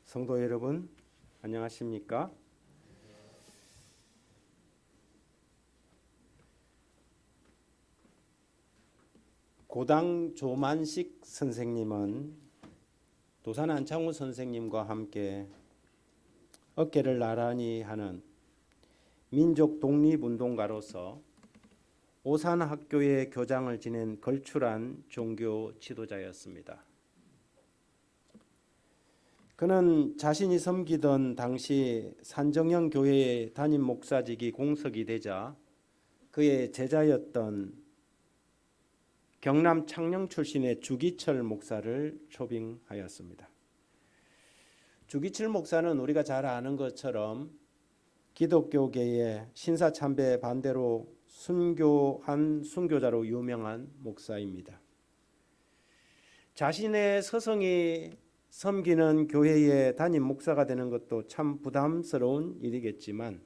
성도 여러분, 안녕하십니까? 고당 조만식 선생님은 도산 안창호 선생님과 함께 어깨를 나란히 하는 민족 독립운동가로서 오산학교의 교장을 지낸 걸출한 종교 지도자였습니다. 그는 자신이 섬기던 당시 산정형 교회의 담임 목사직이 공석이 되자 그의 제자였던 경남 창녕 출신의 주기철 목사를 초빙하였습니다. 주기철 목사는 우리가 잘 아는 것처럼 기독교계의 신사참배 반대로 순교한 순교자로 유명한 목사입니다. 자신의 서성이 섬기는 교회의 담임 목사가 되는 것도 참 부담스러운 일이겠지만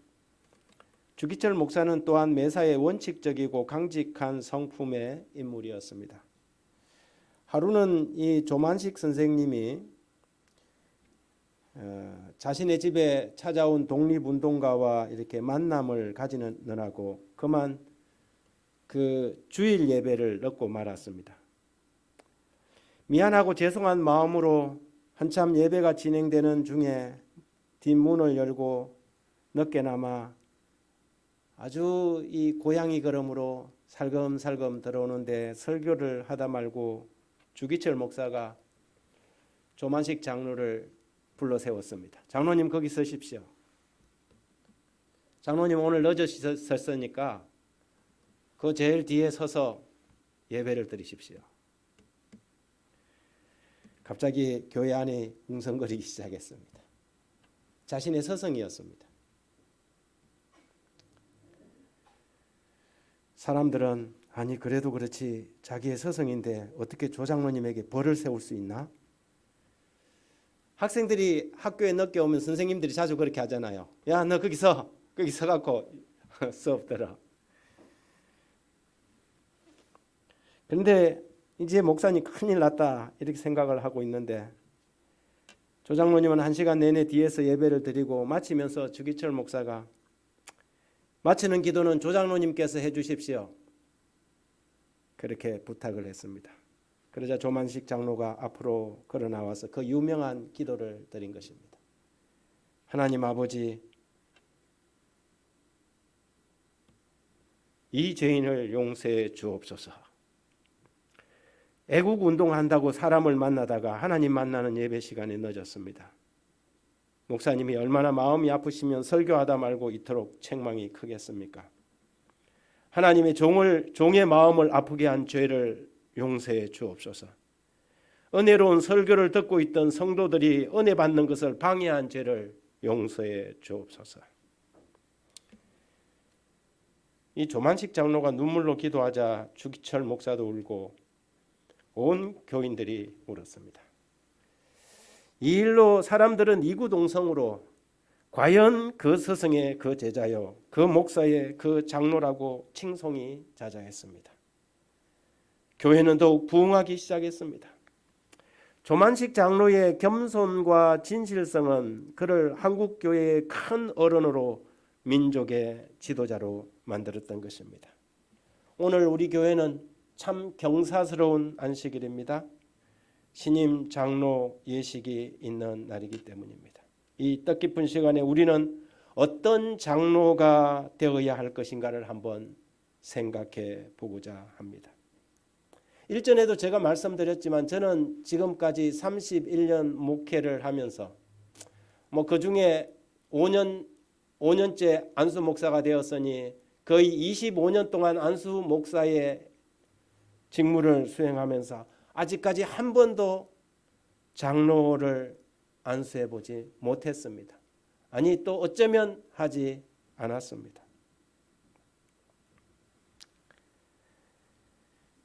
주기철 목사는 또한 매사에 원칙적이고 강직한 성품의 인물이었습니다. 하루는 이 조만식 선생님이 자신의 집에 찾아온 독립운동가와 이렇게 만남을 가지느라고 그만 그 주일 예배를 넣고 말았습니다. 미안하고 죄송한 마음으로 한참 예배가 진행되는 중에 뒷문을 열고 늦게나마 아주 이 고양이 걸음으로 살금살금 들어오는데 설교를 하다 말고 주기철 목사가 조만식 장로를 불러 세웠습니다. 장로님 거기 서십시오. 장로님 오늘 늦으셨으니까 그 제일 뒤에 서서 예배를 드리십시오. 갑자기 교회 안이 웅성거리기 시작했습니다. 자신의 서성이었습니다. 사람들은 아니 그래도 그렇지 자기의 서성인데 어떻게 조장로님에게 벌을 세울 수 있나? 학생들이 학교에 늦게 오면 선생님들이 자주 그렇게 하잖아요. 야, 너 거기 서갖고 수업 들어. 그런데 이제 목사님 큰일 났다 이렇게 생각을 하고 있는데 조장로님은 1시간 내내 뒤에서 예배를 드리고 마치면서 주기철 목사가 마치는 기도는 조장로님께서 해주십시오. 그렇게 부탁을 했습니다. 그러자 조만식 장로가 앞으로 걸어 나와서 그 유명한 기도를 드린 것입니다. 하나님 아버지, 이 죄인을 용서해 주옵소서. 애국 운동한다고 사람을 만나다가 하나님 만나는 예배 시간에 늦었습니다. 목사님이 얼마나 마음이 아프시면 설교하다 말고 이토록 책망이 크겠습니까? 하나님의 종의 마음을 아프게 한 죄를 용서해 주옵소서. 은혜로운 설교를 듣고 있던 성도들이 은혜 받는 것을 방해한 죄를 용서해 주옵소서. 이 조만식 장로가 눈물로 기도하자 주기철 목사도 울고 온 교인들이 울었습니다. 이 일로 사람들은 이구동성으로 과연 그 스승의 그 제자요 그 목사의 그 장로라고 칭송이 자자했습니다. 교회는 더욱 부흥하기 시작했습니다. 조만식 장로의 겸손과 진실성은 그를 한국교회의 큰 어른으로 민족의 지도자로 만들었던 것입니다. 오늘 우리 교회는 참 경사스러운 안식일입니다. 신임 장로 예식이 있는 날이기 때문입니다. 이 뜻깊은 시간에 우리는 어떤 장로가 되어야 할 것인가를 한번 생각해 보고자 합니다. 일전에도 제가 말씀드렸지만 저는 지금까지 31년 목회를 하면서 그 중에 5년째 안수 목사가 되었으니 거의 25년 동안 안수 목사의 직무를 수행하면서 아직까지 한 번도 장로를 안수해 보지 못했습니다. 아니 또 어쩌면 하지 않았습니다.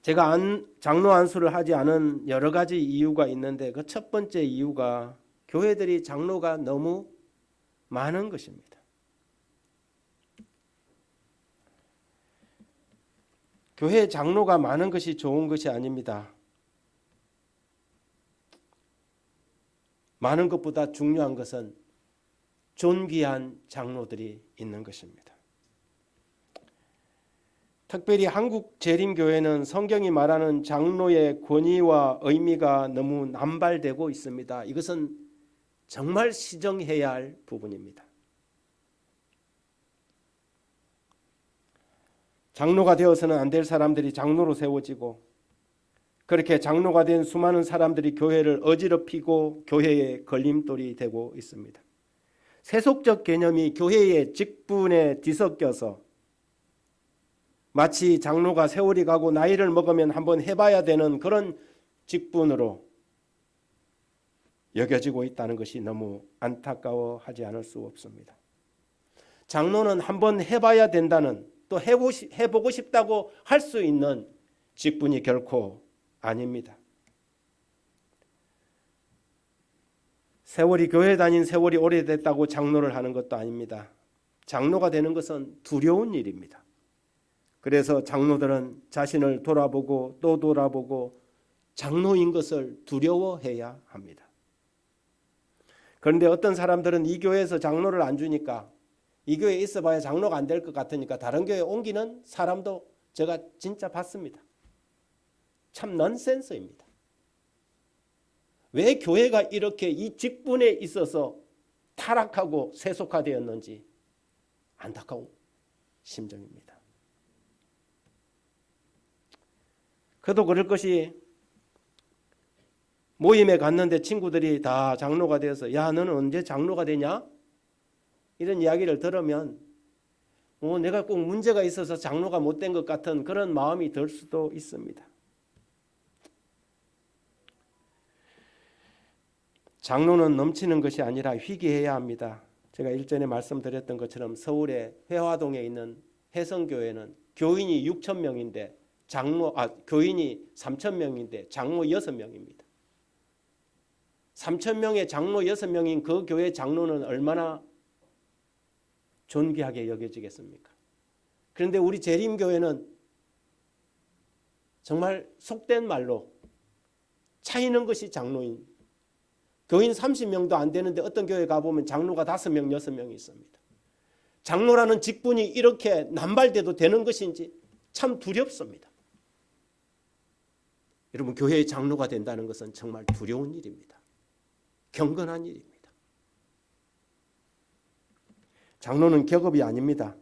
제가 장로 안수를 하지 않은 여러 가지 이유가 있는데 그 첫 번째 이유가 교회들이 장로가 너무 많은 것입니다. 교회 장로가 많은 것이 좋은 것이 아닙니다. 많은 것보다 중요한 것은 존귀한 장로들이 있는 것입니다. 특별히 한국 재림교회는 성경이 말하는 장로의 권위와 의미가 너무 남발되고 있습니다. 이것은 정말 시정해야 할 부분입니다. 장로가 되어서는 안 될 사람들이 장로로 세워지고, 그렇게 장로가 된 수많은 사람들이 교회를 어지럽히고 교회의 걸림돌이 되고 있습니다. 세속적 개념이 교회의 직분에 뒤섞여서 마치 장로가 세월이 가고 나이를 먹으면 한번 해봐야 되는 그런 직분으로 여겨지고 있다는 것이 너무 안타까워하지 않을 수 없습니다. 장로는 한번 해봐야 된다는, 또 해보고 싶다고 할 수 있는 직분이 결코 아닙니다. 세월이 교회 다닌 세월이 오래됐다고 장로를 하는 것도 아닙니다. 장로가 되는 것은 두려운 일입니다. 그래서 장로들은 자신을 돌아보고 또 돌아보고 장로인 것을 두려워해야 합니다. 그런데 어떤 사람들은 이 교회에서 장로를 안 주니까, 이 교회에 있어봐야 장로가 안 될 것 같으니까 다른 교회에 옮기는 사람도 제가 진짜 봤습니다. 참 넌센스입니다. 왜 교회가 이렇게 이 직분에 있어서 타락하고 세속화되었는지 안타까운 심정입니다. 그도 그럴 것이, 모임에 갔는데 친구들이 다 장로가 되어서 야, 너는 언제 장로가 되냐? 이런 이야기를 들으면 내가 꼭 문제가 있어서 장로가 못 된 것 같은 그런 마음이 들 수도 있습니다. 장로는 넘치는 것이 아니라 휘게해야 합니다. 제가 일전에 말씀드렸던 것처럼 서울의 회화동에 있는 혜성교회는 교인이 6,000명인데 교인이 3,000명인데 장로 6명입니다. 3,000명의 장로 6명인 그 교회 장로는 얼마나 존귀하게 여겨지겠습니까? 그런데 우리 재림교회는 정말 속된 말로 차이는 것이 장로인, 교인 30명도 안 되는데 어떤 교회 가보면 장로가 5명, 6명이 있습니다. 장로라는 직분이 이렇게 남발돼도 되는 것인지 참 두렵습니다. 여러분, 교회의 장로가 된다는 것은 정말 두려운 일입니다. 경건한 일입니다. 장로는 계급이 아닙니다.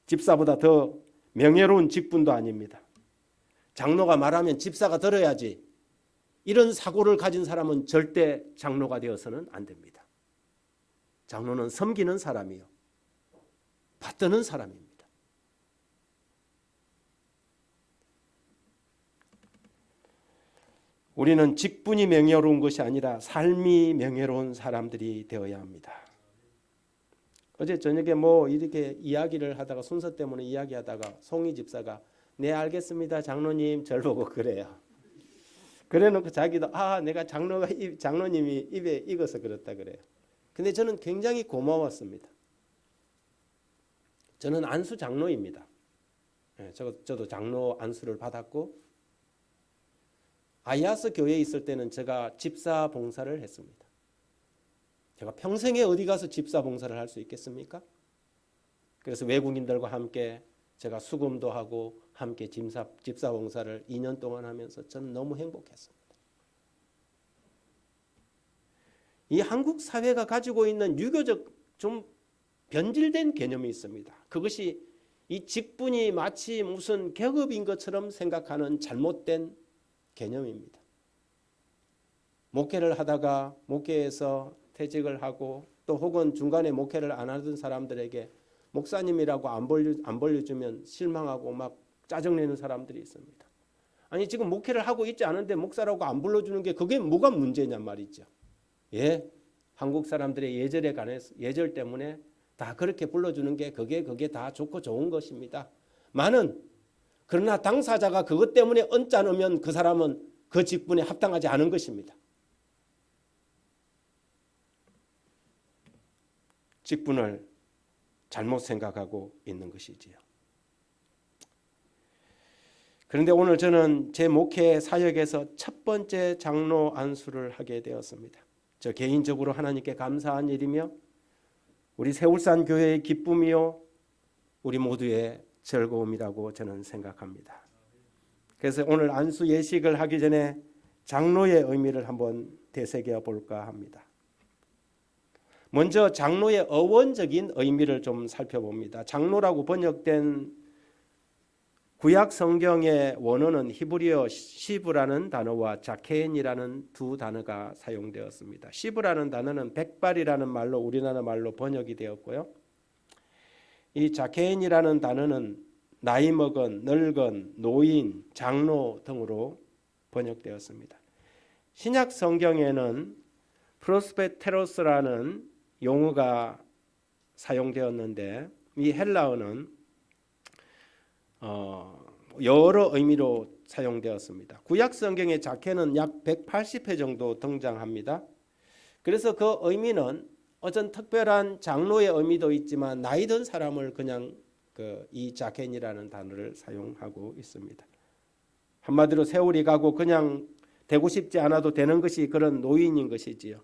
집사보다 더 명예로운 직분도 아닙니다. 장로가 말하면 집사가 들어야지, 이런 사고를 가진 사람은 절대 장로가 되어서는 안 됩니다. 장로는 섬기는 사람이요, 받드는 사람입니다. 우리는 직분이 명예로운 것이 아니라 삶이 명예로운 사람들이 되어야 합니다. 어제 저녁에 이렇게 이야기를 하다가, 순서 때문에 이야기하다가 송이 집사가 네 알겠습니다 장로님, 절 보고 그래요. 그래놓고 자기도 내가 장로님이 입에 익어서 그렇다 그래요. 근데 저는 굉장히 고마웠습니다. 저는 안수 장로입니다. 저도 장로 안수를 받았고, 아이아스 교회에 있을 때는 제가 집사 봉사를 했습니다. 제가 평생에 어디 가서 집사 봉사를 할 수 있겠습니까? 그래서 외국인들과 함께 제가 수금도 하고 함께 집사 봉사를 2년 동안 하면서 저는 너무 행복했습니다. 이 한국 사회가 가지고 있는 유교적 좀 변질된 개념이 있습니다. 그것이 이 직분이 마치 무슨 계급인 것처럼 생각하는 잘못된 개념입니다. 목회를 하다가 목회에서 퇴직을 하고, 또 혹은 중간에 목회를 안 하던 사람들에게 목사님이라고 안 벌려주면 실망하고 막 짜증내는 사람들이 있습니다. 아니, 지금 목회를 하고 있지 않은데 목사라고 안 불러주는 게 그게 뭐가 문제냐 말이죠. 한국 사람들의 예절 때문에 다 그렇게 불러주는 게 그게 다 좋고 좋은 것입니다. 그러나 당사자가 그것 때문에 언짢으면 그 사람은 그 직분에 합당하지 않은 것입니다. 직분을 잘못 생각하고 있는 것이지요. 그런데 오늘 저는 제 목회 사역에서 첫 번째 장로 안수를 하게 되었습니다. 저 개인적으로 하나님께 감사한 일이며 우리 세울산 교회의 기쁨이요 우리 모두의 즐거움이라고 저는 생각합니다. 그래서 오늘 안수 예식을 하기 전에 장로의 의미를 한번 되새겨 볼까 합니다. 먼저 장로의 어원적인 의미를 좀 살펴봅니다. 장로라고 번역된 구약 성경의 원어는 히브리어 시브라는 단어와 자케인이라는 두 단어가 사용되었습니다. 시브라는 단어는 백발이라는 말로 우리나라 말로 번역이 되었고요. 이 자케인이라는 단어는 나이 먹은, 늙은, 노인, 장로 등으로 번역되었습니다. 신약 성경에는 프로스페테로스라는 용어가 사용되었는데 이 헬라어는 여러 의미로 사용되었습니다. 구약 성경의 자케는 약 180회 정도 등장합니다. 그래서 그 의미는 어떤 특별한 장로의 의미도 있지만 나이 든 사람을 그냥 이 자켄이라는 단어를 사용하고 있습니다. 한마디로 세월이 가고 그냥 되고 싶지 않아도 되는 것이 그런 노인인 것이지요.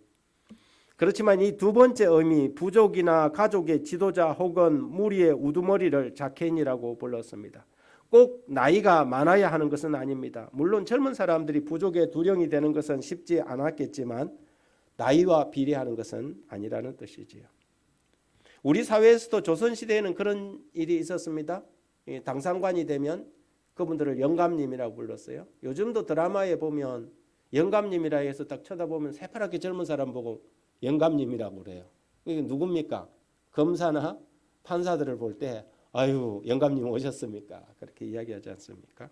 그렇지만 이 두 번째 의미, 부족이나 가족의 지도자 혹은 무리의 우두머리를 자켄이라고 불렀습니다. 꼭 나이가 많아야 하는 것은 아닙니다. 물론 젊은 사람들이 부족의 두령이 되는 것은 쉽지 않았겠지만 나이와 비례하는 것은 아니라는 뜻이지요. 우리 사회에서도 조선시대에는 그런 일이 있었습니다. 당상관이 되면 그분들을 영감님이라고 불렀어요. 요즘도 드라마에 보면 영감님이라 해서 딱 쳐다보면 새파랗게 젊은 사람 보고 영감님이라고 그래요. 이게 누굽니까? 검사나 판사들을 볼 때 아유 영감님 오셨습니까? 그렇게 이야기하지 않습니까?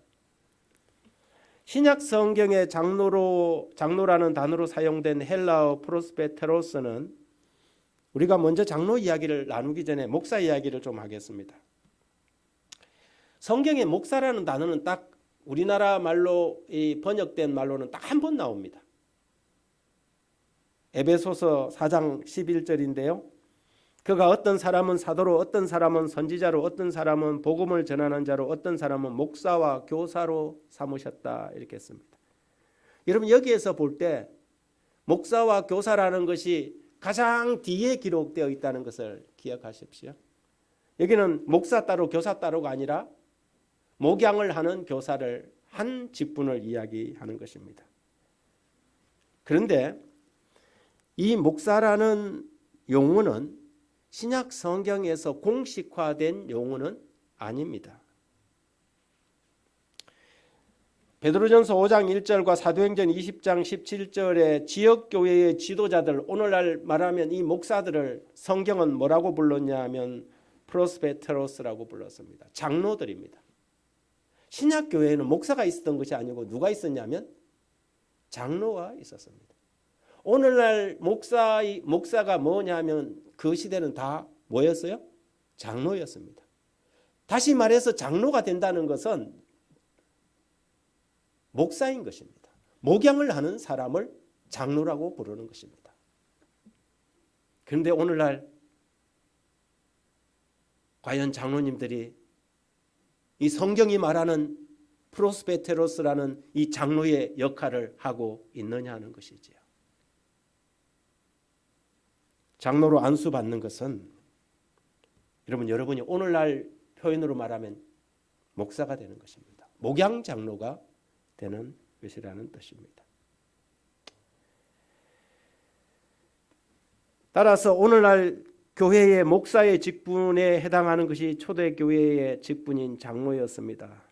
신약 성경의 장로라는 단어로 사용된 헬라어 프로스페테로스는 우리가 먼저 장로 이야기를 나누기 전에 목사 이야기를 좀 하겠습니다. 성경의 목사라는 단어는 딱 우리나라 말로 번역된 말로는 딱 한 번 나옵니다. 에베소서 4장 11절인데요. 그가 어떤 사람은 사도로, 어떤 사람은 선지자로, 어떤 사람은 복음을 전하는 자로, 어떤 사람은 목사와 교사로 삼으셨다 이렇게 했습니다. 여러분 여기에서 볼 때 목사와 교사라는 것이 가장 뒤에 기록되어 있다는 것을 기억하십시오. 여기는 목사 따로 교사 따로가 아니라 목양을 하는 교사를 한 직분을 이야기하는 것입니다. 그런데 이 목사라는 용어는 신약 성경에서 공식화된 용어는 아닙니다. 베드로전서 5장 1절과 사도행전 20장 17절의 지역교회의 지도자들, 오늘날 말하면 이 목사들을 성경은 뭐라고 불렀냐 하면 프로스페테로스라고 불렀습니다. 장로들입니다. 신약교회에는 목사가 있었던 것이 아니고 누가 있었냐면 장로가 있었습니다. 오늘날 목사가 뭐냐면 그 시대는 다 뭐였어요? 장로였습니다. 다시 말해서 장로가 된다는 것은 목사인 것입니다. 목양을 하는 사람을 장로라고 부르는 것입니다. 그런데 오늘날 과연 장로님들이 이 성경이 말하는 프로스페테로스라는 이 장로의 역할을 하고 있느냐 하는 것이지요. 장로로 안수받는 것은 여러분이 오늘날 표현으로 말하면 목사가 되는 것입니다. 목양 장로가 되는 것이라는 뜻입니다. 따라서 오늘날 교회의 목사의 직분에 해당하는 것이 초대교회의 직분인 장로였습니다.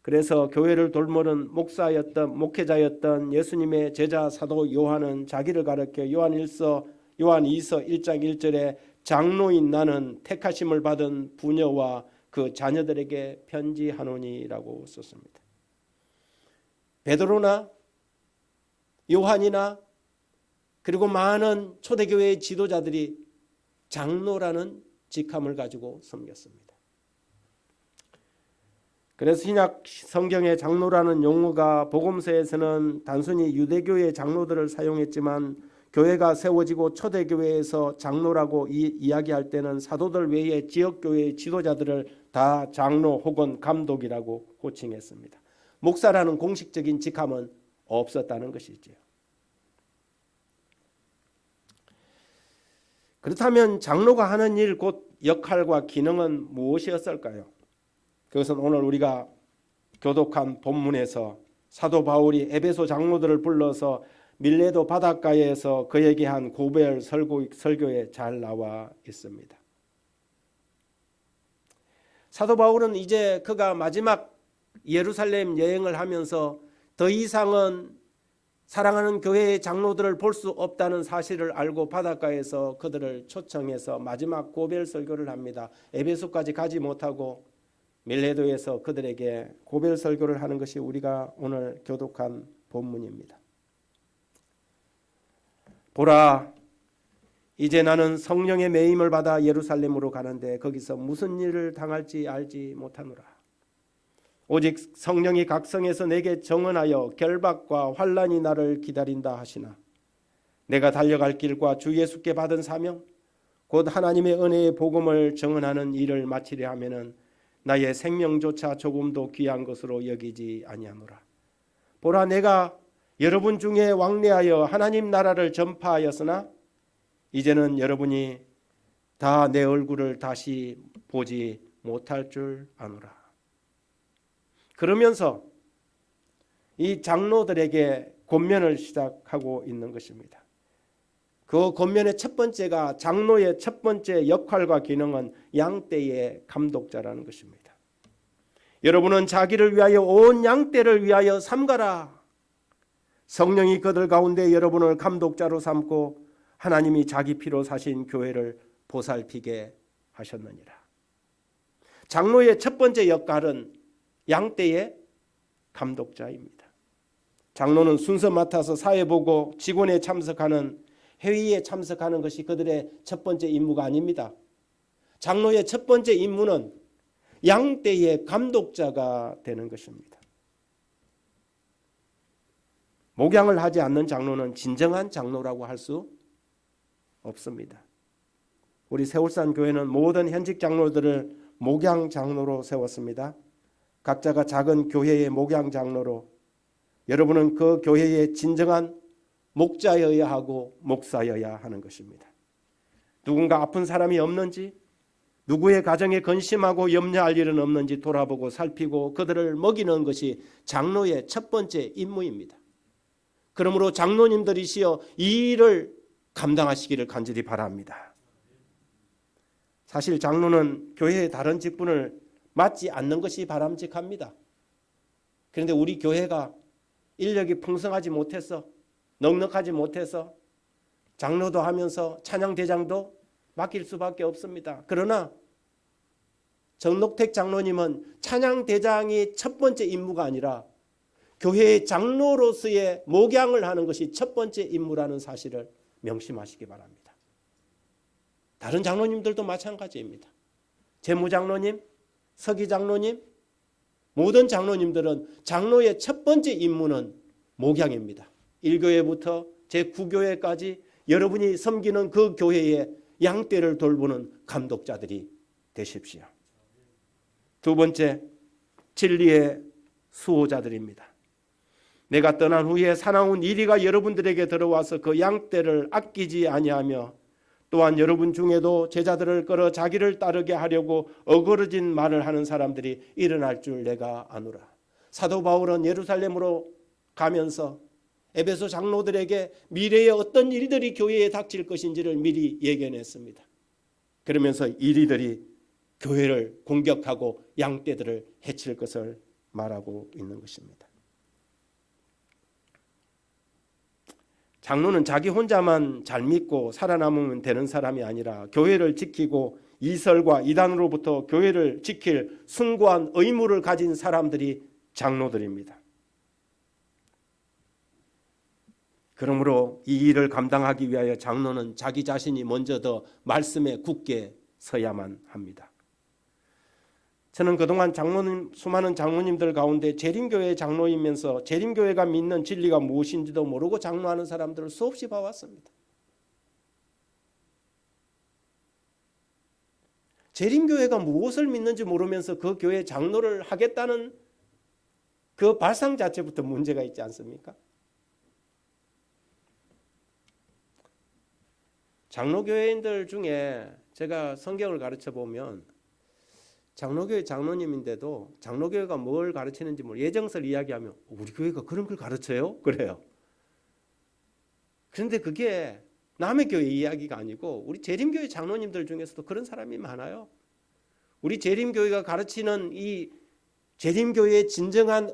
그래서 교회를 돌보는 목회자였던 예수님의 제자 사도 요한은 자기를 가리켜 요한 2서 1장 1절에 장로인 나는 택하심을 받은 부녀와 그 자녀들에게 편지하노니라고 썼습니다. 베드로나 요한이나 그리고 많은 초대교회의 지도자들이 장로라는 직함을 가지고 섬겼습니다. 그래서 신약 성경의 장로라는 용어가 복음서에서는 단순히 유대교의 장로들을 사용했지만 교회가 세워지고 초대교회에서 장로라고 이야기할 때는 사도들 외에 지역교회의 지도자들을 다 장로 혹은 감독이라고 호칭했습니다. 목사라는 공식적인 직함은 없었다는 것이지요. 그렇다면 장로가 하는 일, 곧 역할과 기능은 무엇이었을까요? 그것은 오늘 우리가 교독한 본문에서 사도 바울이 에베소 장로들을 불러서 밀레도 바닷가에서 그에게 한 고별 설교에 잘 나와 있습니다. 사도 바울은 이제 그가 마지막 예루살렘 여행을 하면서 더 이상은 사랑하는 교회의 장로들을 볼 수 없다는 사실을 알고 바닷가에서 그들을 초청해서 마지막 고별 설교를 합니다. 에베소까지 가지 못하고 밀레도에서 그들에게 고별 설교를 하는 것이 우리가 오늘 교독한 본문입니다. 보라, 이제 나는 성령의 매임을 받아 예루살렘으로 가는데 거기서 무슨 일을 당할지 알지 못하노라. 오직 성령이 각성해서 내게 정언하여 결박과 환난이 나를 기다린다 하시나 내가 달려갈 길과 주 예수께 받은 사명 곧 하나님의 은혜의 복음을 정언하는 일을 마치려 하면은 나의 생명조차 조금도 귀한 것으로 여기지 아니하노라. 보라, 내가 여러분 중에 왕래하여 하나님 나라를 전파하였으나 이제는 여러분이 다 내 얼굴을 다시 보지 못할 줄 아노라. 그러면서 이 장로들에게 권면을 시작하고 있는 것입니다. 그 권면의 첫 번째가 장로의 첫 번째 역할과 기능은 양떼의 감독자라는 것입니다. 여러분은 자기를 위하여 온 양떼를 위하여 삼가라. 성령이 그들 가운데 여러분을 감독자로 삼고 하나님이 자기 피로 사신 교회를 보살피게 하셨느니라. 장로의 첫 번째 역할은 양떼의 감독자입니다. 장로는 순서 맡아서 사회 보고 직원에 참석하는 회의에 참석하는 것이 그들의 첫 번째 임무가 아닙니다. 장로의 첫 번째 임무는 양떼의 감독자가 되는 것입니다. 목양을 하지 않는 장로는 진정한 장로라고 할 수 없습니다. 우리 세울산 교회는 모든 현직 장로들을 목양 장로로 세웠습니다. 각자가 작은 교회의 목양 장로로 여러분은 그 교회의 진정한 목자여야 하고 목사여야 하는 것입니다. 누군가 아픈 사람이 없는지, 누구의 가정에 근심하고 염려할 일은 없는지 돌아보고 살피고 그들을 먹이는 것이 장로의 첫 번째 임무입니다. 그러므로 장로님들이시여 이 일을 감당하시기를 간절히 바랍니다. 사실 장로는 교회의 다른 직분을 맡지 않는 것이 바람직합니다. 그런데 우리 교회가 인력이 풍성하지 못해서 넉넉하지 못해서 장로도 하면서 찬양대장도 맡길 수밖에 없습니다. 그러나 정록택 장로님은 찬양대장이 첫 번째 임무가 아니라 교회의 장로로서의 목양을 하는 것이 첫 번째 임무라는 사실을 명심하시기 바랍니다. 다른 장로님들도 마찬가지입니다. 재무장로님, 서기장로님, 모든 장로님들은 장로의 첫 번째 임무는 목양입니다. 1교회부터 제9교회까지 여러분이 섬기는 그 교회의 양떼를 돌보는 감독자들이 되십시오. 두 번째, 진리의 수호자들입니다. 내가 떠난 후에 사나운 이리가 여러분들에게 들어와서 그 양떼를 아끼지 아니하며 또한 여러분 중에도 제자들을 끌어 자기를 따르게 하려고 어그러진 말을 하는 사람들이 일어날 줄 내가 아노라. 사도 바울은 예루살렘으로 가면서 에베소 장로들에게 미래에 어떤 일들이 교회에 닥칠 것인지를 미리 예견했습니다. 그러면서 이리들이 교회를 공격하고 양떼들을 해칠 것을 말하고 있는 것입니다. 장로는 자기 혼자만 잘 믿고 살아남으면 되는 사람이 아니라 교회를 지키고 이설과 이단으로부터 교회를 지킬 숭고한 의무를 가진 사람들이 장로들입니다. 그러므로 이 일을 감당하기 위하여 장로는 자기 자신이 먼저 더 말씀에 굳게 서야만 합니다. 저는 그동안 수많은 장로님들 가운데 재림교회 장로이면서 재림교회가 믿는 진리가 무엇인지도 모르고 장로하는 사람들을 수없이 봐왔습니다. 재림교회가 무엇을 믿는지 모르면서 그 교회 장로를 하겠다는 그 발상 자체부터 문제가 있지 않습니까? 장로교회인들 중에 제가 성경을 가르쳐 보면 장로교회 장로님인데도 장로교회가 뭘 가르치는지 예정설 이야기하면 우리 교회가 그런 걸 가르쳐요? 그래요. 그런데 그게 남의 교회 이야기가 아니고 우리 재림교회 장로님들 중에서도 그런 사람이 많아요. 우리 재림교회가 가르치는 이 재림교회의 진정한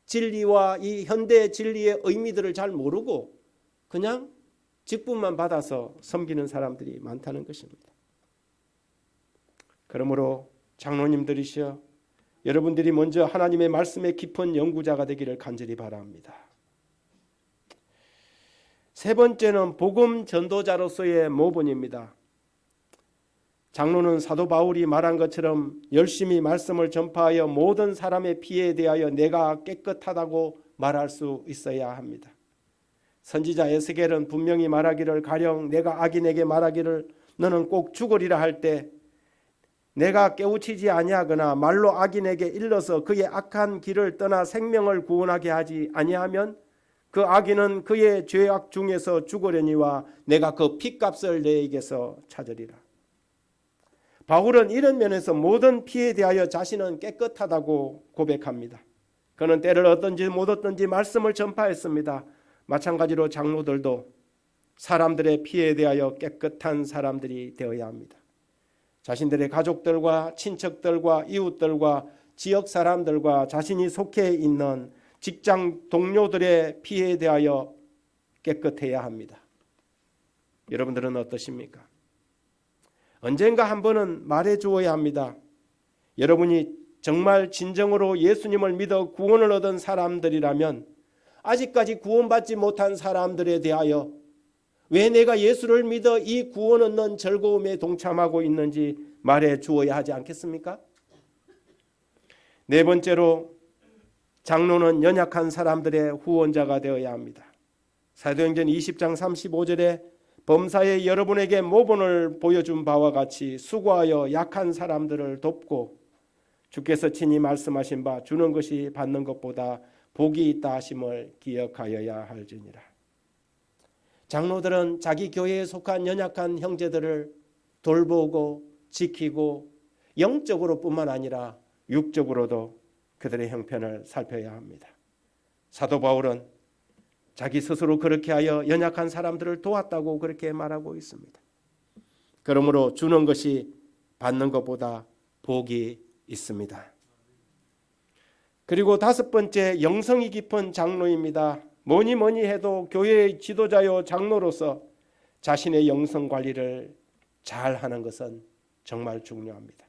진리와 이 현대 진리의 의미들을 잘 모르고 그냥 직분만 받아서 섬기는 사람들이 많다는 것입니다. 그러므로 장로님들이시여 여러분들이 먼저 하나님의 말씀의 깊은 연구자가 되기를 간절히 바랍니다. 세 번째는 복음 전도자로서의 모본입니다. 장로는 사도 바울이 말한 것처럼 열심히 말씀을 전파하여 모든 사람의 피에 대하여 내가 깨끗하다고 말할 수 있어야 합니다. 선지자 에스겔은 분명히 말하기를 가령 내가 악인에게 말하기를 너는 꼭 죽으리라 할 때 내가 깨우치지 아니하거나 말로 악인에게 일러서 그의 악한 길을 떠나 생명을 구원하게 하지 아니하면 그 악인은 그의 죄악 중에서 죽으려니와 내가 그 핏값을 내에게서 찾으리라. 바울은 이런 면에서 모든 피에 대하여 자신은 깨끗하다고 고백합니다. 그는 때를 얻든지 못 얻든지 말씀을 전파했습니다. 마찬가지로 장로들도 사람들의 피에 대하여 깨끗한 사람들이 되어야 합니다. 자신들의 가족들과 친척들과 이웃들과 지역 사람들과 자신이 속해 있는 직장 동료들의 피에 대하여 깨끗해야 합니다. 여러분들은 어떠십니까? 언젠가 한 번은 말해 주어야 합니다. 여러분이 정말 진정으로 예수님을 믿어 구원을 얻은 사람들이라면 아직까지 구원받지 못한 사람들에 대하여 왜 내가 예수를 믿어 이 구원 얻는 즐거움에 동참하고 있는지 말해 주어야 하지 않겠습니까? 네 번째로 장로는 연약한 사람들의 후원자가 되어야 합니다. 사도행전 20장 35절에 범사에 여러분에게 모본을 보여준 바와 같이 수고하여 약한 사람들을 돕고 주께서 친히 말씀하신 바 주는 것이 받는 것보다 복이 있다 하심을 기억하여야 할지니라. 장로들은 자기 교회에 속한 연약한 형제들을 돌보고 지키고 영적으로 뿐만 아니라 육적으로도 그들의 형편을 살펴야 합니다. 사도 바울은 자기 스스로 그렇게 하여 연약한 사람들을 도왔다고 그렇게 말하고 있습니다. 그러므로 주는 것이 받는 것보다 복이 있습니다. 그리고 다섯 번째, 영성이 깊은 장로입니다. 뭐니 해도 교회의 지도자요 장로로서 자신의 영성 관리를 잘 하는 것은 정말 중요합니다.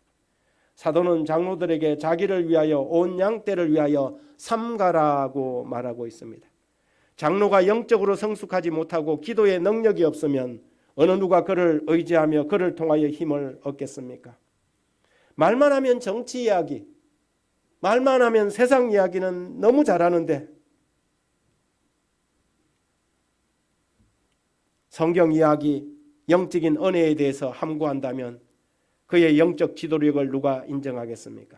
사도는 장로들에게 자기를 위하여 온 양떼를 위하여 삼가라고 말하고 있습니다. 장로가 영적으로 성숙하지 못하고 기도의 능력이 없으면 어느 누가 그를 의지하며 그를 통하여 힘을 얻겠습니까? 말만 하면 정치 이야기, 말만 하면 세상 이야기는 너무 잘하는데 성경 이야기, 영적인 은혜에 대해서 함구한다면 그의 영적 지도력을 누가 인정하겠습니까?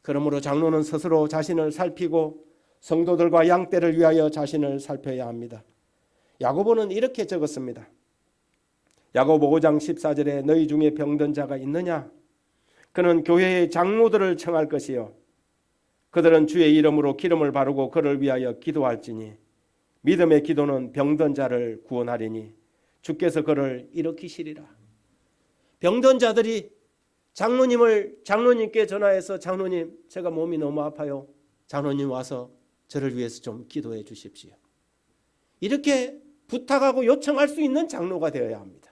그러므로 장로는 스스로 자신을 살피고 성도들과 양떼를 위하여 자신을 살펴야 합니다. 야고보는 이렇게 적었습니다. 야고보 5장 14절에 너희 중에 병든 자가 있느냐? 그는 교회의 장로들을 청할 것이요 그들은 주의 이름으로 기름을 바르고 그를 위하여 기도할지니 믿음의 기도는 병든 자를 구원하리니 주께서 그를 일으키시리라. 병든 자들이 장로님께 전화해서 장로님 제가 몸이 너무 아파요. 장로님 와서 저를 위해서 좀 기도해 주십시오. 이렇게 부탁하고 요청할 수 있는 장로가 되어야 합니다.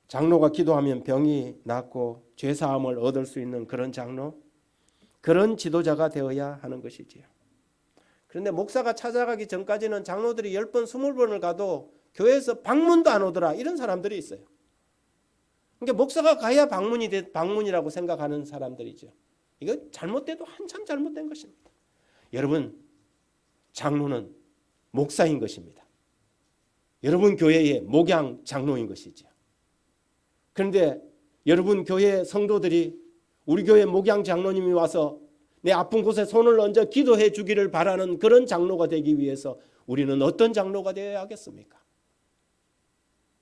장로가 기도하면 병이 낫고 죄사함을 얻을 수 있는 그런 장로, 그런 지도자가 되어야 하는 것이지요. 그런데 목사가 찾아가기 전까지는 장로들이 10번, 20번을 가도 교회에서 방문도 안 오더라 이런 사람들이 있어요. 그러니까 목사가 가야 방문이라고 생각하는 사람들이죠. 이거 잘못돼도 한참 잘못된 것입니다. 여러분, 장로는 목사인 것입니다. 여러분 교회의 목양 장로인 것이죠. 그런데 여러분 교회 성도들이 우리 교회 목양 장로님이 와서 내 아픈 곳에 손을 얹어 기도해 주기를 바라는 그런 장로가 되기 위해서 우리는 어떤 장로가 되어야 하겠습니까?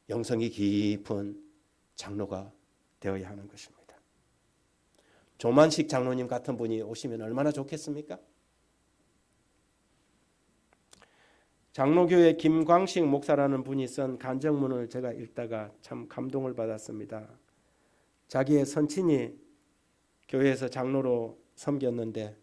영성이 깊은 장로가 되어야 하는 것입니다. 조만식 장로님 같은 분이 오시면 얼마나 좋겠습니까? 장로교회 김광식 목사라는 분이 쓴 간증문을 제가 읽다가 참 감동을 받았습니다. 자기의 선친이 교회에서 장로로 섬겼는데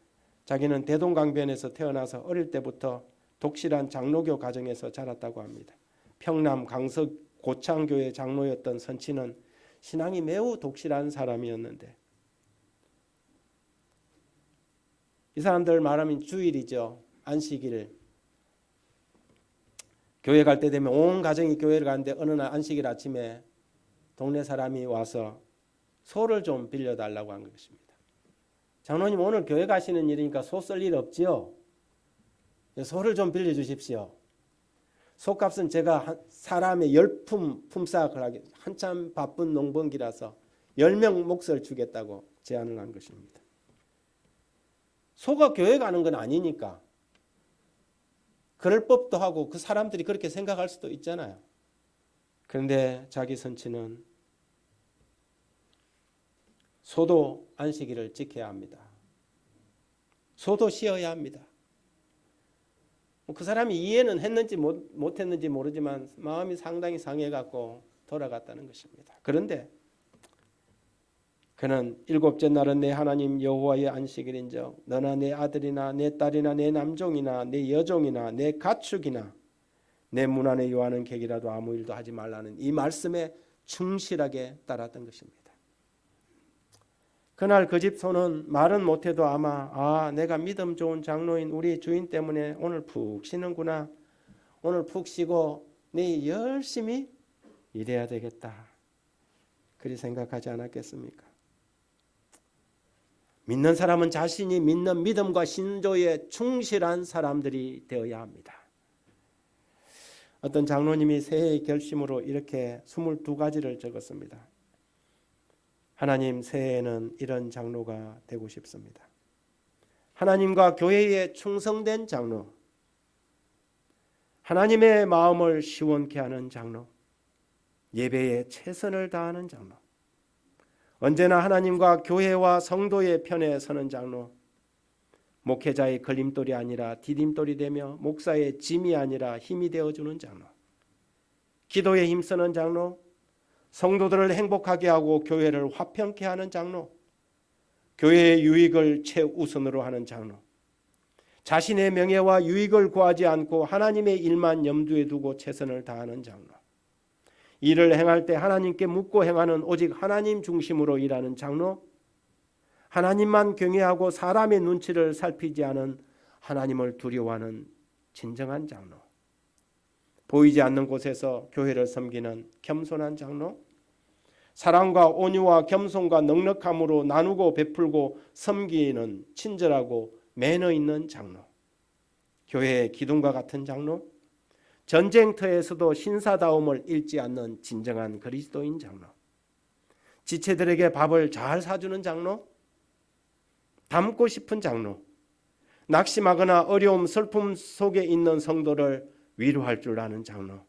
자기는 대동강변에서 태어나서 어릴 때부터 독실한 장로교 가정에서 자랐다고 합니다. 평남 강서 고창교회 장로였던 선친은 신앙이 매우 독실한 사람이었는데 이 사람들 말하면 주일이죠. 안식일. 교회 갈 때 되면 온 가정이 교회를 가는데 어느 날 안식일 아침에 동네 사람이 와서 소를 좀 빌려달라고 한 것입니다. 장로님 오늘 교회 가시는 일이니까 소 쓸 일 없지요? 소를 좀 빌려주십시오. 소값은 제가 사람의 10품 품삯을 하게 한참 바쁜 농번기라서 10명 몫을 주겠다고 제안을 한 것입니다. 소가 교회 가는 건 아니니까 그럴 법도 하고 그 사람들이 그렇게 생각할 수도 있잖아요. 그런데 자기 선친은 소도 안식일을 지켜야 합니다. 소도 쉬어야 합니다. 그 사람이 이해는 했는지 못했는지 모르지만 마음이 상당히 상해갖고 돌아갔다는 것입니다. 그런데 그는 일곱째 날은 내 하나님 여호와의 안식일인즉 너나 내 아들이나 내 딸이나 내 남종이나 내 여종이나 내 가축이나 내 문 안에 요하는 객이라도 아무 일도 하지 말라는 이 말씀에 충실하게 따랐던 것입니다. 그날 그 집 소는 말은 못해도 아마 내가 믿음 좋은 장로인 우리 주인 때문에 오늘 푹 쉬는구나. 오늘 푹 쉬고 내일 열심히 일해야 되겠다. 그리 생각하지 않았겠습니까? 믿는 사람은 자신이 믿는 믿음과 신조에 충실한 사람들이 되어야 합니다. 어떤 장로님이 새해의 결심으로 이렇게 22가지를 적었습니다. 하나님, 새해에는 이런 장로가 되고 싶습니다. 하나님과 교회에 충성된 장로, 하나님의 마음을 시원케 하는 장로, 예배에 최선을 다하는 장로, 언제나 하나님과 교회와 성도의 편에 서는 장로, 목회자의 걸림돌이 아니라 디딤돌이 되며 목사의 짐이 아니라 힘이 되어주는 장로, 기도에 힘쓰는 장로, 성도들을 행복하게 하고 교회를 화평케 하는 장로, 교회의 유익을 최우선으로 하는 장로, 자신의 명예와 유익을 구하지 않고 하나님의 일만 염두에 두고 최선을 다하는 장로, 일을 행할 때 하나님께 묻고 행하는 오직 하나님 중심으로 일하는 장로, 하나님만 경외하고 사람의 눈치를 살피지 않은 하나님을 두려워하는 진정한 장로, 보이지 않는 곳에서 교회를 섬기는 겸손한 장로, 사랑과 온유와 겸손과 넉넉함으로 나누고 베풀고 섬기는 친절하고 매너 있는 장로, 교회의 기둥과 같은 장로, 전쟁터에서도 신사다움을 잃지 않는 진정한 그리스도인 장로, 지체들에게 밥을 잘 사주는 장로, 닮고 싶은 장로, 낙심하거나 어려움 슬픔 속에 있는 성도를 위로할 줄 아는 장로,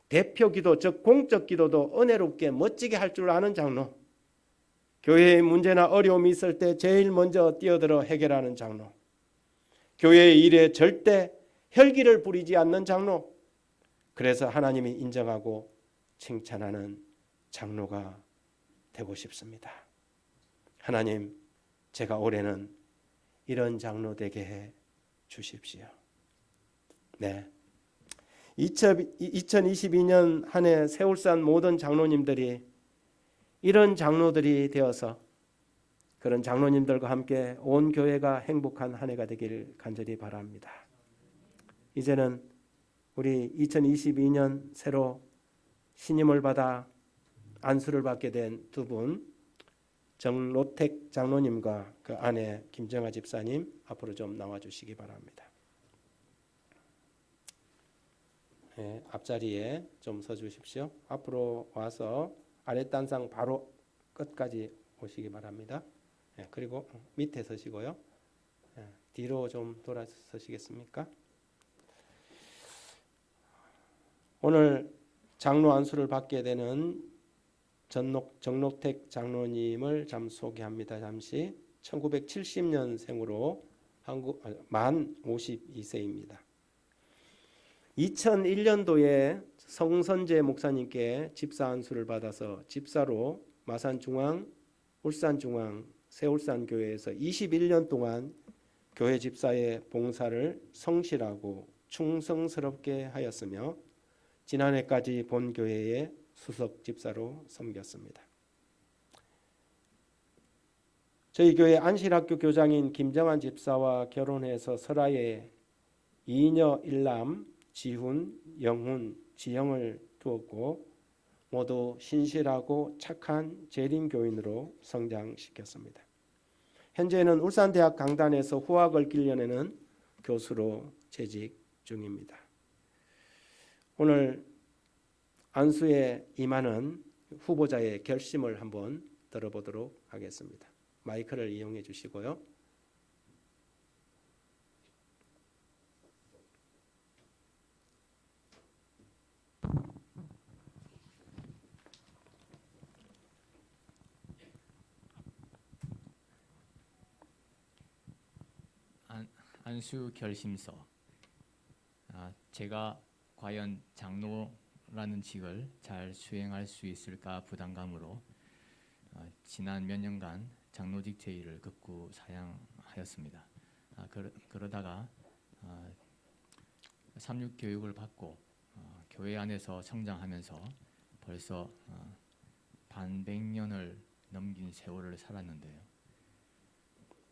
대표 기도 즉 공적 기도도 은혜롭게 멋지게 할 줄 아는 장로, 교회의 문제나 어려움이 있을 때 제일 먼저 뛰어들어 해결하는 장로, 교회의 일에 절대 혈기를 부리지 않는 장로, 그래서 하나님이 인정하고 칭찬하는 장로가 되고 싶습니다. 하나님, 제가 올해는 이런 장로 되게 해 주십시오. 네. 2022년 한 해 세울산 모든 장로님들이 이런 장로들이 되어서 그런 장로님들과 함께 온 교회가 행복한 한 해가 되기를 간절히 바랍니다. 이제는 우리 2022년 새로 신임을 받아 안수를 받게 된 두 분, 정로택 장로님과 그 아내 김정아 집사님 앞으로 좀 나와주시기 바랍니다. 네, 앞자리에 좀 서주십시오. 앞으로 와서 아랫단상 바로 끝까지 오시기 바랍니다. 네, 그리고 밑에 서시고요. 네, 뒤로 좀 돌아서시겠습니까? 오늘 장로 안수를 받게 되는 정록택 장로님을 소개합니다. 잠시 1970년생으로 만 52세입니다. 2001년도에 성선재 목사님께 집사 안수를 받아서 집사로 마산중앙, 울산중앙, 새울산교회에서 21년 동안 교회 집사의 봉사를 성실하고 충성스럽게 하였으며 지난해까지 본교회의 수석 집사로 섬겼습니다. 저희 교회 안실학교 교장인 김정환 집사와 결혼해서 설아에 이녀 일남 지훈, 영훈, 지영을 두었고 모두 신실하고 착한 재림교인으로 성장시켰습니다. 현재는 울산대학 강단에서 후학을 길러내는 교수로 재직 중입니다. 오늘 안수에 임하는 후보자의 결심을 한번 들어보도록 하겠습니다. 마이크를 이용해 주시고요. 안수 결심서. 제가 과연 장로라는 직을 잘 수행할 수 있을까 부담감으로 지난 몇 년간 장로직 제의를 극구 사양하였습니다. 그러다가 3.6 교육을 받고 교회 안에서 성장하면서 벌써 반백년을 넘긴 세월을 살았는데요.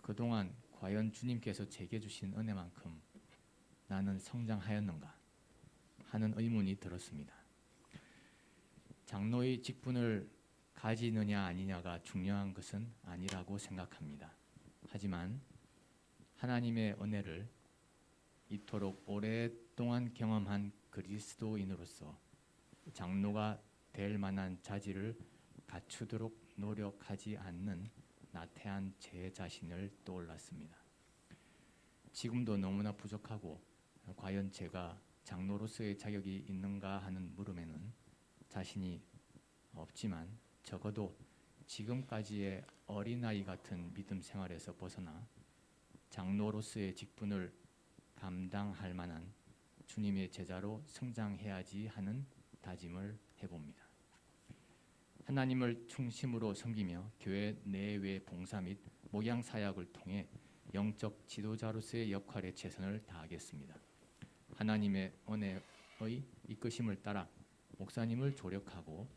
그동안 과연 주님께서 제게 주신 은혜만큼 나는 성장하였는가 하는 의문이 들었습니다. 장로의 직분을 가지느냐 아니냐가 중요한 것은 아니라고 생각합니다. 하지만 하나님의 은혜를 이토록 오랫동안 경험한 그리스도인으로서 장로가 될 만한 자질을 갖추도록 노력하지 않는 나태한 제 자신을 떠올랐습니다. 지금도 너무나 부족하고 과연 제가 장로로서의 자격이 있는가 하는 물음에는 자신이 없지만 적어도 지금까지의 어린아이 같은 믿음 생활에서 벗어나 장로로서의 직분을 감당할 만한 주님의 제자로 성장해야지 하는 다짐을 해봅니다. 하나님을 중심으로 섬기며 교회 내외 봉사 및 목양 사역을 통해 영적 지도자로서의 역할에 최선을 다하겠습니다. 하나님의 은혜의 이끄심을 따라 목사님을 조력하고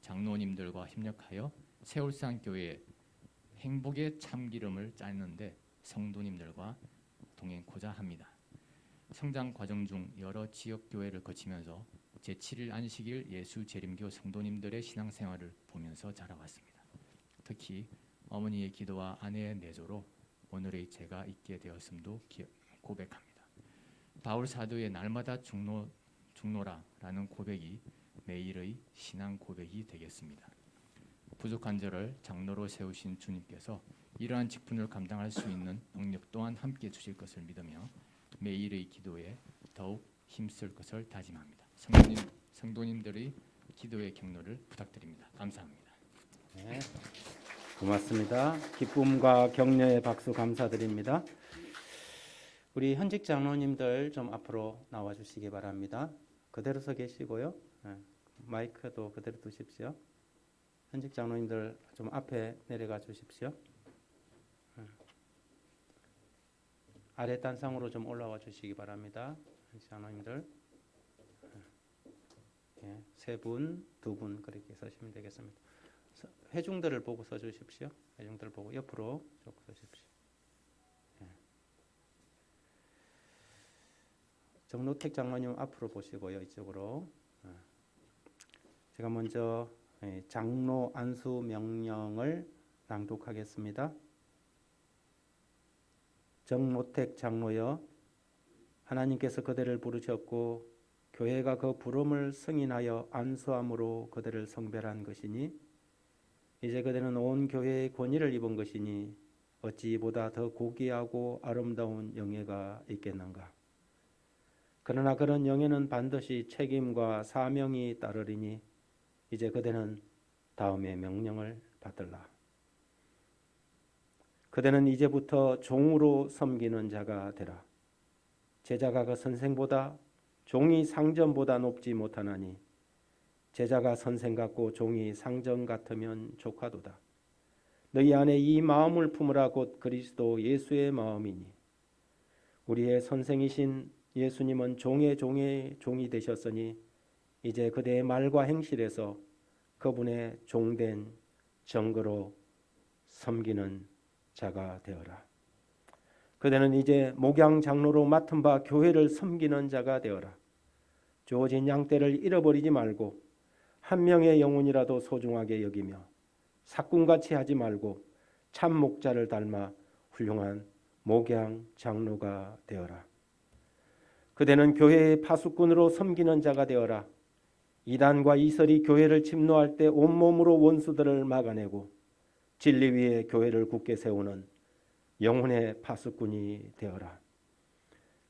장로님들과 협력하여 새울산 교회의 행복의 참기름을 짜는데 성도님들과 동행코자 합니다. 성장 과정 중 여러 지역 교회를 거치면서 제7일 안식일 예수 재림교 성도님들의 신앙생활을 보면서 자라왔습니다. 특히 어머니의 기도와 아내의 내조로 오늘의 제가 있게 되었음도 고백합니다. 바울 사도의 날마다 중노라라는 고백이 매일의 신앙 고백이 되겠습니다. 부족한 저를 장로로 세우신 주님께서 이러한 직분을 감당할 수 있는 능력 또한 함께 주실 것을 믿으며 매일의 기도에 더욱 힘쓸 것을 다짐합니다. 성도님들의 기도의 격려를 부탁드립니다. 감사합니다. 네, 고맙습니다. 기쁨과 격려의 박수 감사드립니다. 우리 현직 장로님들 좀 앞으로 나와 주시기 바랍니다. 그대로 서 계시고요. 마이크도 그대로 두십시오. 현직 장로님들 좀 앞에 내려가 주십시오. 아래 단상으로 좀 올라와 주시기 바랍니다. 현직 장로님들. 세 분, 두 분 그렇게 서시면 되겠습니다. 회중들을 보고 서 주십시오. 회중들을 보고 옆으로 쭉 서십시오. 정노택 장로님 앞으로 보시고요. 이쪽으로. 제가 먼저 장로 안수 명령을 낭독하겠습니다. 정노택 장로여, 하나님께서 그대를 부르셨고 교회가 그 부름을 승인하여 안수함으로 그대를 성별한 것이니 이제 그대는 온 교회의 권위를 입은 것이니 어찌 보다 더 고귀하고 아름다운 영예가 있겠는가. 그러나 그런 영에는 반드시 책임과 사명이 따르리니 이제 그대는 다음의 명령을 받들라. 그대는 이제부터 종으로 섬기는 자가 되라. 제자가 그 선생보다 종이 상전보다 높지 못하나니 제자가 선생 같고 종이 상전 같으면 조카도다. 너희 안에 이 마음을 품으라. 곧 그리스도 예수의 마음이니 우리의 선생이신 예수님은 종의 종이 되셨으니 이제 그대의 말과 행실에서 그분의 종된 정거로 섬기는 자가 되어라. 그대는 이제 목양 장로로 맡은 바 교회를 섬기는 자가 되어라. 주어진 양떼를 잃어버리지 말고 한 명의 영혼이라도 소중하게 여기며 삭군같이 하지 말고 참 목자를 닮아 훌륭한 목양 장로가 되어라. 그대는 교회의 파수꾼으로 섬기는 자가 되어라. 이단과 이설이 교회를 침노할 때 온몸으로 원수들을 막아내고 진리 위에 교회를 굳게 세우는 영혼의 파수꾼이 되어라.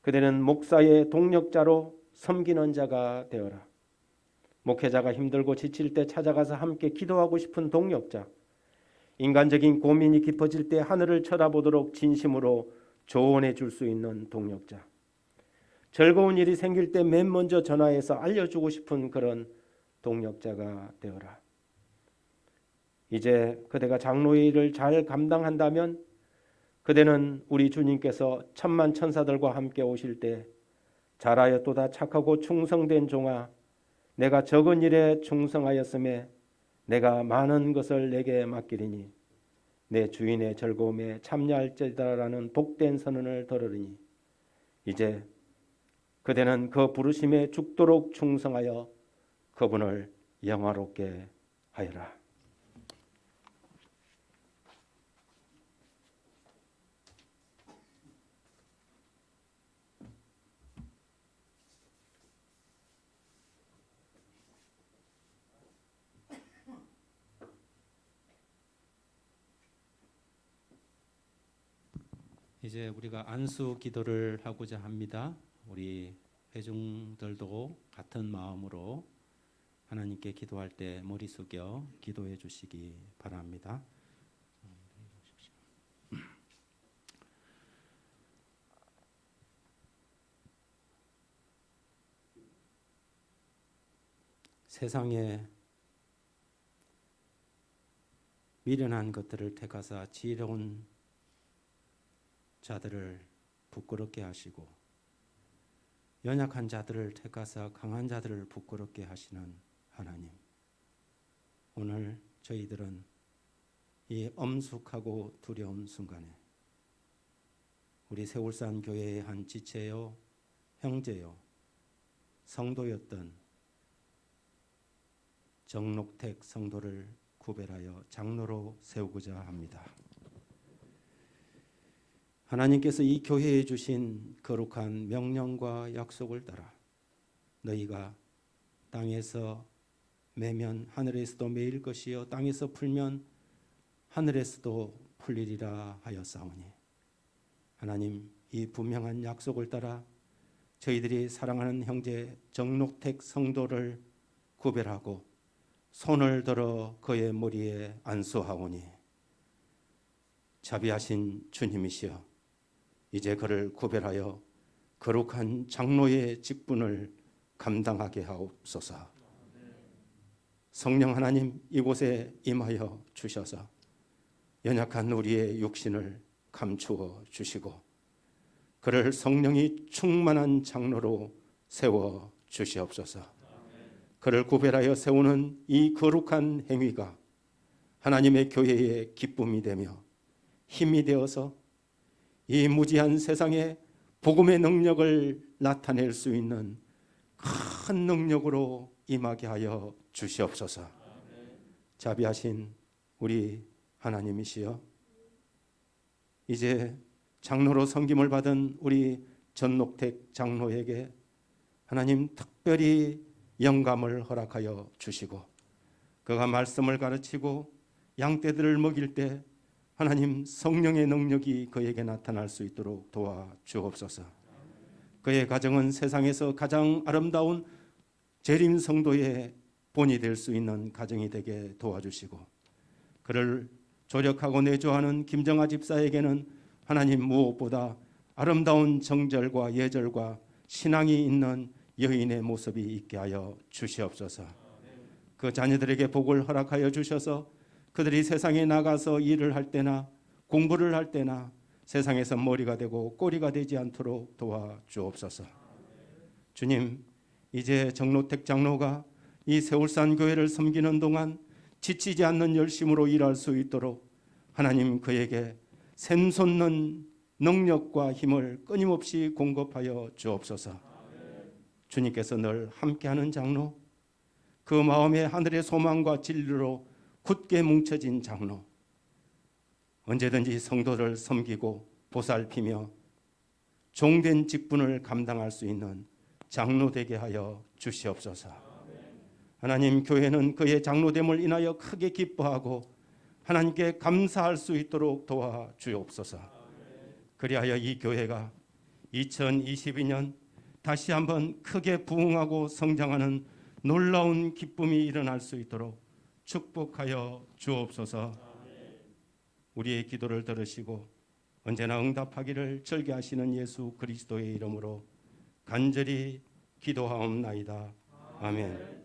그대는 목사의 동력자로 섬기는 자가 되어라. 목회자가 힘들고 지칠 때 찾아가서 함께 기도하고 싶은 동력자, 인간적인 고민이 깊어질 때 하늘을 쳐다보도록 진심으로 조언해 줄 수 있는 동력자, 즐거운 일이 생길 때 맨 먼저 전화해서 알려주고 싶은 그런 동력자가 되어라. 이제 그대가 장로의 일을 잘 감당한다면 그대는 우리 주님께서 천만 천사들과 함께 오실 때 잘하였도다 착하고 충성된 종아, 내가 적은 일에 충성하였음에 내가 많은 것을 내게 맡기리니 내 주인의 즐거움에 참여할지다라는 복된 선언을 들으리니 이제 그대는 그 부르심에 죽도록 충성하여 그분을 영화롭게 하여라. 이제 우리가 안수 기도를 하고자 합니다. 우리 회중들도 같은 마음으로 하나님께 기도할 때 머리 숙여 기도해 주시기 바랍니다. 세상에 미련한 것들을 택하사 지혜로운 자들을 부끄럽게 하시고 연약한 자들을 택하사 강한 자들을 부끄럽게 하시는 하나님, 오늘 저희들은 이 엄숙하고 두려운 순간에 우리 세울산 교회의 한 지체요, 형제요, 성도였던 정록택 성도를 구별하여 장로로 세우고자 합니다. 하나님께서 이 교회에 주신 거룩한 명령과 약속을 따라 너희가 땅에서 매면 하늘에서도 매일 것이요 땅에서 풀면 하늘에서도 풀리리라 하였사오니, 하나님, 이 분명한 약속을 따라 저희들이 사랑하는 형제 정록택 성도를 구별하고 손을 들어 그의 머리에 안수하오니, 자비하신 주님이시여 이제 그를 구별하여 거룩한 장로의 직분을 감당하게 하옵소서. 성령 하나님, 이곳에 임하여 주셔서 연약한 우리의 육신을 감추어 주시고 그를 성령이 충만한 장로로 세워 주시옵소서. 그를 구별하여 세우는 이 거룩한 행위가 하나님의 교회의 기쁨이 되며 힘이 되어서 이 무지한 세상에 복음의 능력을 나타낼 수 있는 큰 능력으로 임하게 하여 주시옵소서. 자비하신 우리 하나님이시여, 이제 장로로 섬김을 받은 우리 전록택 장로에게 하나님 특별히 영감을 허락하여 주시고 그가 말씀을 가르치고 양떼들을 먹일 때 하나님 성령의 능력이 그에게 나타날 수 있도록 도와주옵소서. 그의 가정은 세상에서 가장 아름다운 재림 성도의 본이 될 수 있는 가정이 되게 도와주시고, 그를 조력하고 내조하는 김정아 집사에게는 하나님 무엇보다 아름다운 정절과 예절과 신앙이 있는 여인의 모습이 있게 하여 주시옵소서. 그 자녀들에게 복을 허락하여 주셔서 그들이 세상에 나가서 일을 할 때나 공부를 할 때나 세상에서 머리가 되고 꼬리가 되지 않도록 도와주옵소서. 주님, 이제 정노택 장로가 이 세울산 교회를 섬기는 동안 지치지 않는 열심으로 일할 수 있도록 하나님 그에게 샘솟는 능력과 힘을 끊임없이 공급하여 주옵소서. 주님께서 늘 함께하는 장로, 그 마음에 하늘의 소망과 진리로 굳게 뭉쳐진 장로, 언제든지 성도를 섬기고 보살피며 종된 직분을 감당할 수 있는 장로 되게 하여 주시옵소서. 하나님, 교회는 그의 장로됨을 인하여 크게 기뻐하고 하나님께 감사할 수 있도록 도와주옵소서. 그리하여 이 교회가 2022년 다시 한번 크게 부흥하고 성장하는 놀라운 기쁨이 일어날 수 있도록 축복하여 주옵소서. 우리의 기도를 들으시고 언제나 응답하기를 절개하시는 예수 그리스도의 이름으로 간절히 기도하옵나이다. 아멘.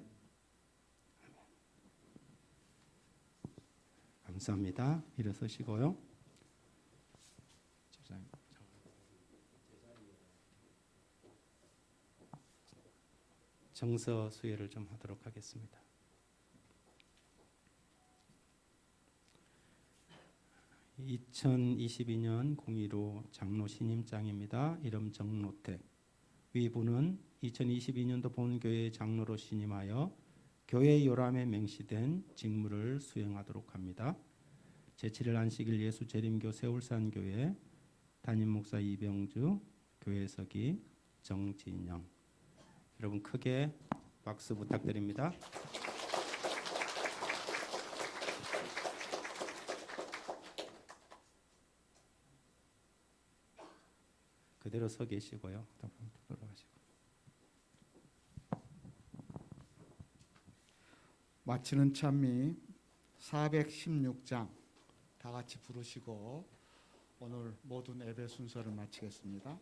감사합니다. 일어서시고요. 정서 수여를 좀 하도록 하겠습니다. (2022년 02로) 장로 신임장입니다. 이름 정노택. 위부는 2022년도 본교회 장로로 신임하여 교회 요람에 명시된 직무를 수행하도록 합니다. 제7일 안식일 예수재림교 세울산교회 담임목사 이병주, 교회서기 정진영. 여러분 크게 박수 부탁드립니다. 그대로 서 계시고요. 돌아가시고. 마치는 찬미 416장 다 같이 부르시고 오늘 모든 예배 순서를 마치겠습니다.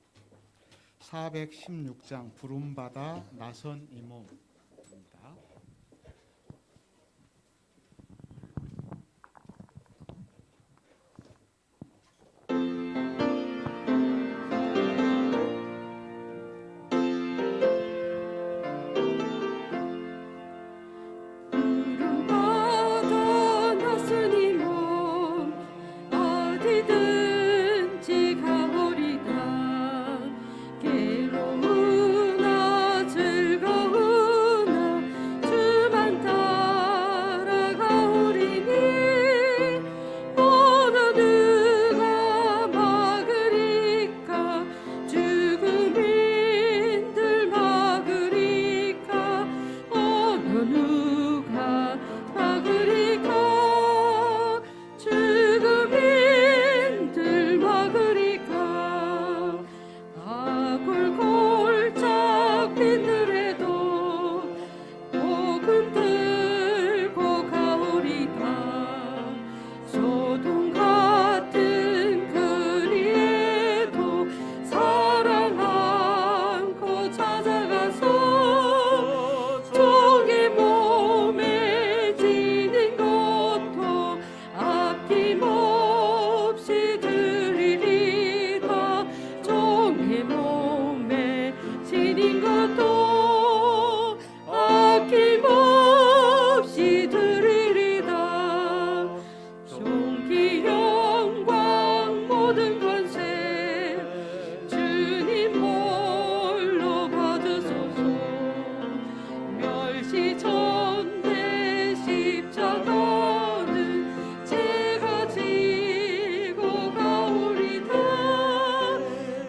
416장 부름받아 나선 이 몸입니다.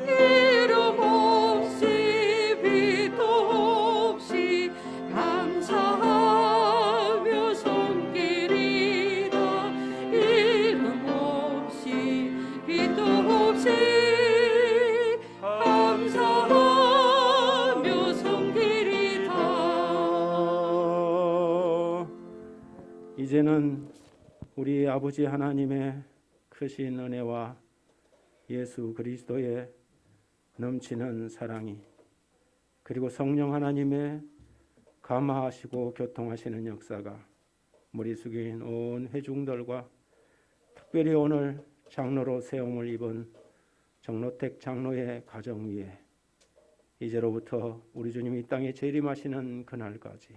이름 없이 비도 이제는 우리 아버지 하나님의 크신 은혜와 예수 그리스도의 넘치는 사랑이 그리고 성령 하나님의 감화하시고 교통하시는 역사가 머리 숙인 온 회중들과 특별히 오늘 장로로 세움을 입은 정로택 장로의 가정 위에 이제로부터 우리 주님이 이 땅에 재림하시는 그날까지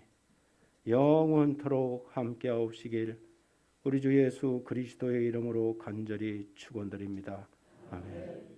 영원토록 함께하옵시길 우리 주 예수 그리스도의 이름으로 간절히 축원드립니다. 아멘.